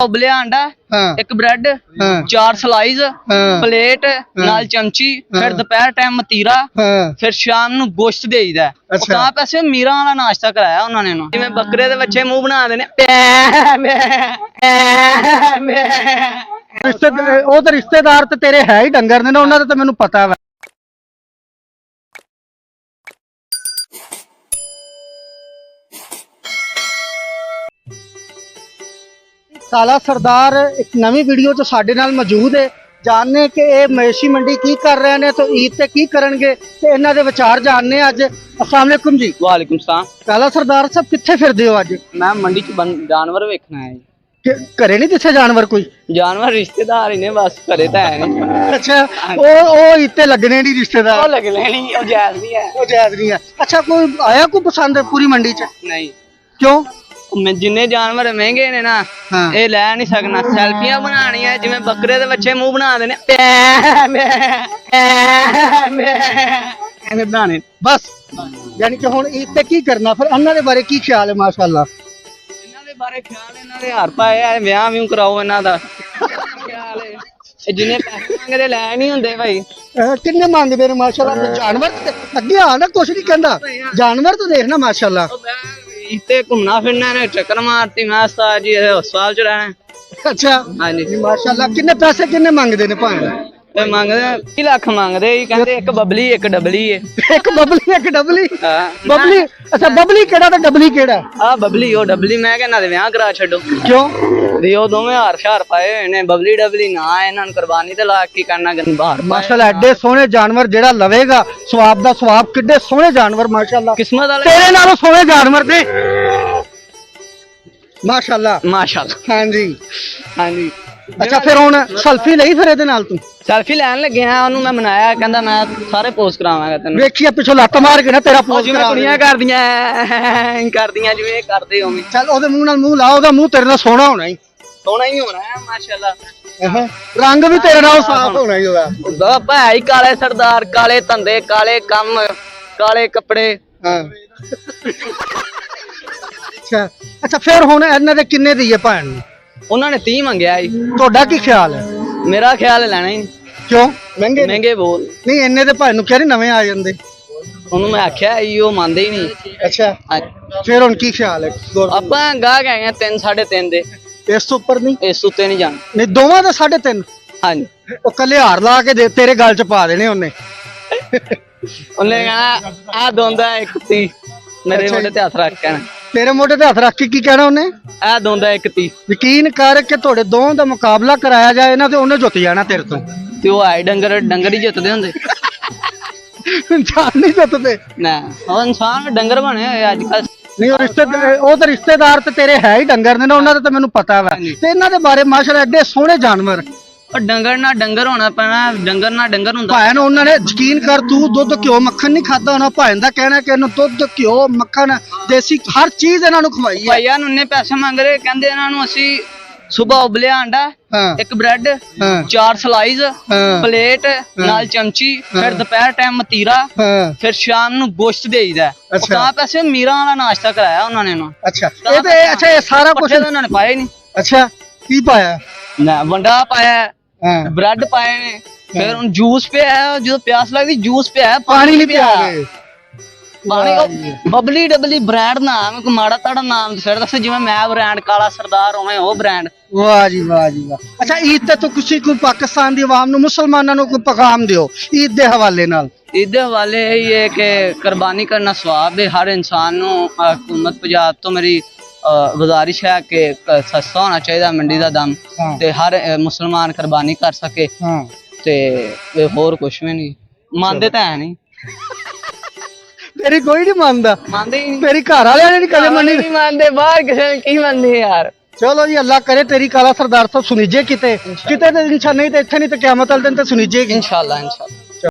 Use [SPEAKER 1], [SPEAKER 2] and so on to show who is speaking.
[SPEAKER 1] ਉਬਲਿਆ ਆਂਡਾ, ਇੱਕ bread, 4 ਸਲਾਈਜ਼, plate ਨਾਲ ਚਮਚੀ, ਫਿਰ ਦੁਪਹਿਰ ਟਾਈਮ ਮਤੀਰਾ, ਫਿਰ ਸ਼ਾਮ ਨੂੰ ਗੋਸ਼ਤ ਦੇਈਦਾ। ਉਹ ਤਾਂ ਪੈਸੇ ਮੀਰਾਂ ਵਾਲਾ ਨਾਸ਼ਤਾ ਕਰਾਇਆ ਉਹਨਾਂ ਨੇ। ਜਿਵੇਂ ਬੱਕਰੇ ਦੇ ਬੱਚੇ ਮੂੰਹ ਬਣਾ ਦੇਣੇ।
[SPEAKER 2] ਉਹ ਤਾਂ ਰਿਸ਼ਤੇਦਾਰ ਤੇ ਤੇਰੇ ਹੈ ਹੀ ਡੰਗਰ ਨੇ ਨਾ, ਉਹਨਾਂ ਦਾ ਤਾਂ ਮੈਨੂੰ ਪਤਾ ਵਾ। ਕਾਲਾ ਸਰਦਾਰ ਇੱਕ ਨਵੀਂ ਵੀਡੀਓ 'ਚ ਸਾਡੇ ਨਾਲ ਮੌਜੂਦ ਹੈ। ਜਾਣਨੇ ਕਿ ਇਹ ਮਵੇਸ਼ੀ ਮੰਡੀ ਕੀ ਕਰ ਰਹੇ ਨੇ ਤੇ ਈਦ ਤੇ ਕੀ ਕਰਨਗੇ ਤੇ ਇਹਨਾਂ ਦੇ ਵਿਚਾਰ ਜਾਣਨੇ ਅੱਜ। अस्सलाम वालेकुम जी।
[SPEAKER 1] वालेकुम सलाम।
[SPEAKER 2] काला सरदार साहब कित्थे फिरदे हो अज?
[SPEAKER 1] मैं मंडी च जानवर वेखना है।
[SPEAKER 2] घरे नहीं दिसे जानवर? कोई
[SPEAKER 1] जानवर रिश्तेदार ही ने बस, घरे तो है नहीं।
[SPEAKER 2] अच्छा, ओ इत्ते लगने नहीं रिश्तेदार?
[SPEAKER 1] ओ लगने नहीं, ओ जायज नहीं है।
[SPEAKER 2] ओ जायज नहीं है। अच्छा, कोई आया कोई पसंद पूरी मंडी च?
[SPEAKER 1] नहीं।
[SPEAKER 2] क्यों?
[SPEAKER 1] मैं जिन्ने जानवर महंगे ने ना, ये लै नहीं सकना। सेल्फियां बनानी है जिवें बकरे दे बच्चे मुंह बना देने बनाने
[SPEAKER 2] बस। यानी कि हुण ईद ते की करना फिर? इन्हां दे बारे की ख्याल है? माशाअल्लाह
[SPEAKER 1] इन्हां दे बारे ख्याल, इन्हां दे हर पाए है, विआह भी कराओ इन्हां दा ख्याल है। जिन्ने पैसे मंगदे लै नहीं हुंदे भाई।
[SPEAKER 2] किन्ने मंगदे ने? माशाअल्लाह जानवर अगे आ ना, कुछ नहीं कहंदा। जानवर तो देखना माशाअल्लाह।
[SPEAKER 1] इत्ते घूमना फिरना ने, चक्कर मारती मैं उस्ताद जी अस्पताल च रहना।
[SPEAKER 2] अच्छा, हाँ जी माशाअल्लाह। किन्ने पैसे किन्ने मंगदे ने भाई?
[SPEAKER 1] मंगदे 20 लाख मंगदे। कहंदे एक बबली एक डबली है।
[SPEAKER 2] एक बबली एक डबली? बबली? अच्छा, बबली केड़ा ते डबली केड़ा?
[SPEAKER 1] आ बबली ओ डबली। मैं कहना ते विआह करा छड्डो।
[SPEAKER 2] क्यों?
[SPEAKER 1] भी ओ दोवें हार शार पाए होए ने। बबली डबली ना इन्हां नूं कुर्बानी ते ला के करना बाहर।
[SPEAKER 2] माशाअल्लाह एडे सोहने जानवर जेड़ा लवेगा सवाब दा सवाब। किड्डे सोहने जानवर माशाअल्लाह।
[SPEAKER 1] किस्मत वाले
[SPEAKER 2] तेरे नालों सोहने जानवर दे माशाअल्लाह।
[SPEAKER 1] माशाअल्लाह।
[SPEAKER 2] हां जी,
[SPEAKER 1] हां जी।
[SPEAKER 2] अच्छा, फिर हुण सेल्फी लई फिर इहदे नाल तू?
[SPEAKER 1] सेल्फी लैन लगे हां, ओनू मैं मनाया, कहंदा मैं सारे पोस्ट करावांगा तैनूं।
[SPEAKER 2] वेखिए पिछों लत्त मार के ना तेरा पोस्ट
[SPEAKER 1] जिवें कुड़ियां करदियां जिवें करदे होवे।
[SPEAKER 2] चल ओदे मुंह नाल मुंह ला, ओदा मुंह तेरे नाल सोहना होना ही।
[SPEAKER 1] सोहना ही होना है माशाअल्लाह।
[SPEAKER 2] रंग भी तेरे नाल साफ होना ही होगा।
[SPEAKER 1] भाई काले सरदार, काले धंधे, काले कम, काले कपड़े।
[SPEAKER 2] हां अच्छा अच्छा, फिर हुण इन्हां दे किन्ने दईए भैन नूं?
[SPEAKER 1] उन्होंने 30 मंगया।
[SPEAKER 2] ਤੁਹਾਡਾ ਕੀ ਖਿਆਲ ਹੈ?
[SPEAKER 1] मेरा ख्याल है लेना ही।
[SPEAKER 2] क्यों? महंगे
[SPEAKER 1] महंगे बोल
[SPEAKER 2] नहीं इन्ने ते भाई नु कह नवे आ जांदे।
[SPEAKER 1] ਉਹਨੂੰ ਮੈਂ ਆਖਿਆ ਉਹ ਮੰਨਦੇ ਹੀ ਨਹੀਂ।
[SPEAKER 2] ਅੱਛਾ, ਫਿਰ ਹੁਣ ਕੀ ਖਿਆਲ ਹੈ?
[SPEAKER 1] ਆਪਾਂ ਗਾਹਕ ਆਏ ਆ 3 3.5 ਦੇ।
[SPEAKER 2] ਇਸ ਤੋਂ ਉੱਪਰ ਨਹੀਂ?
[SPEAKER 1] ਇਸ ਉੱਤੇ ਨਹੀਂ ਜਾਣਾ।
[SPEAKER 2] ਨਹੀਂ, ਦੋਵਾਂ ਦੇ 3.5?
[SPEAKER 1] ਹਾਂਜੀ।
[SPEAKER 2] ਉਹ ਕੱਲੇ ਹਾਰ ਲਾ ਕੇ ਦੇ ਤੇਰੇ ਗਲ 'ਚ ਪਾ ਦੇਣੇ ਉਹਨੇ।
[SPEAKER 1] ਉਹਨੇ ਕਹਣਾ ਆ ਦੋਂਦਾ ਇੱਕ ਤੀ ਮੇਰੇ ਮੋਢੇ ਤੇ ਹੱਥ ਰੱਖ ਕੇ।
[SPEAKER 2] तेरे मोटे ते हथ रख के की कहना उन्हें?
[SPEAKER 1] आ दोंदा एक ती।
[SPEAKER 2] यकीन कर के थोड़े दोवां दा मुकाबला कराया जाए ना ते उन्हें जित जाना तेरे तो।
[SPEAKER 1] ते ओ आए डंगर ही जितदे हुंदे।
[SPEAKER 2] इंसान नहीं जितदे
[SPEAKER 1] ना, ओ इंसान डंगर बने होए अजकल।
[SPEAKER 2] नहीं, और रिश्तेदार ते तेरे है ही डंगर ने ना, उन्हां दा ते मैनूं पता वा। ते इन्हां दे बारे माशाअल्लाह एडे सोहणे जानवर।
[SPEAKER 1] और डंगर ना डंगर होना पैना, डंगर ना डंगर हुंदा।
[SPEAKER 2] भाई ने उन्होंने यकीन कर, तू दुध घ्यो मक्खन नहीं खाता होना। भाई दा कहना कि इन्हूं दुध घ्यो मक्खन देसी हर चीज इन्हां नूं खवाई है।
[SPEAKER 1] भाईया ने पैसे मंग रहे, कहंदे इन्हां नूं असीं सुबह उबलिया आंडा, एक ब्रेड, 4 सलाइज, प्लेट नाल चमची, फिर दोपहर टाइम मतीरा, फिर शाम नूं गोश्त देईदा। ਉਹ ਤਾਂ ਪੈਸੇ ਮੀਰਾਂ ਵਾਲਾ ਨਾਸ਼ਤਾ ਕਰਾਇਆ ਉਹਨਾਂ ਨੇ ਨਾ।
[SPEAKER 2] ਅੱਛਾ, ਇਹ ਤੇ ਅੱਛਾ ਇਹ ਸਾਰਾ ਕੁਝ
[SPEAKER 1] ਉਹਨਾਂ ਨੇ ਪਾਇਆ ਨਹੀਂ।
[SPEAKER 2] ਅੱਛਾ, ਕੀ ਪਾਇਆ?
[SPEAKER 1] ਨਾ ਵੰਡਾ ਪਾਇਆ, ब्रेड पाए ने, फिर उन जूस पे है, जो प्यास लगती जूस पे है,
[SPEAKER 2] पानी नहीं पिया।
[SPEAKER 1] पानी बबली डबली ब्रांड नाम, कोई माड़ा ताड़ा नाम फिर दस। जिवें मैं ब्रांड काला सरदार होवे ओ ब्रांड।
[SPEAKER 2] वाह जी वाह जी वाह। अच्छा, ईद ते तो किसी को पाकिस्तान दी आवाम नु मुसलमानां नु कोई पैगाम दियो ईद दे हवाले नाल?
[SPEAKER 1] ईद दे हवाले ये कि कुर्बानी करना सवाब है हर इंसान नु। हुकूमत पंजाब तो मेरी गुजारिश है कि सस्ता होना चाहिए मंडी का दम, ते हर मुसलमान कुर्बानी कर सके। ते होर कुछ भी नहीं मानते तो है नहीं।
[SPEAKER 2] तेरी कोई नहीं मानता? मानते ही नहीं। तेरी घर वाले नहीं कदे मनी?
[SPEAKER 1] नहीं मानते, बाहर किसे की मानते यार।
[SPEAKER 2] चलो जी, अल्लाह करे तेरी काला सरदार तो सुनीजे किते किते ते इंशाअल्लाह, नहीं तो इत्थे नहीं तो क़यामत वाले दिन ते सुनीजेगी इंशाअल्लाह।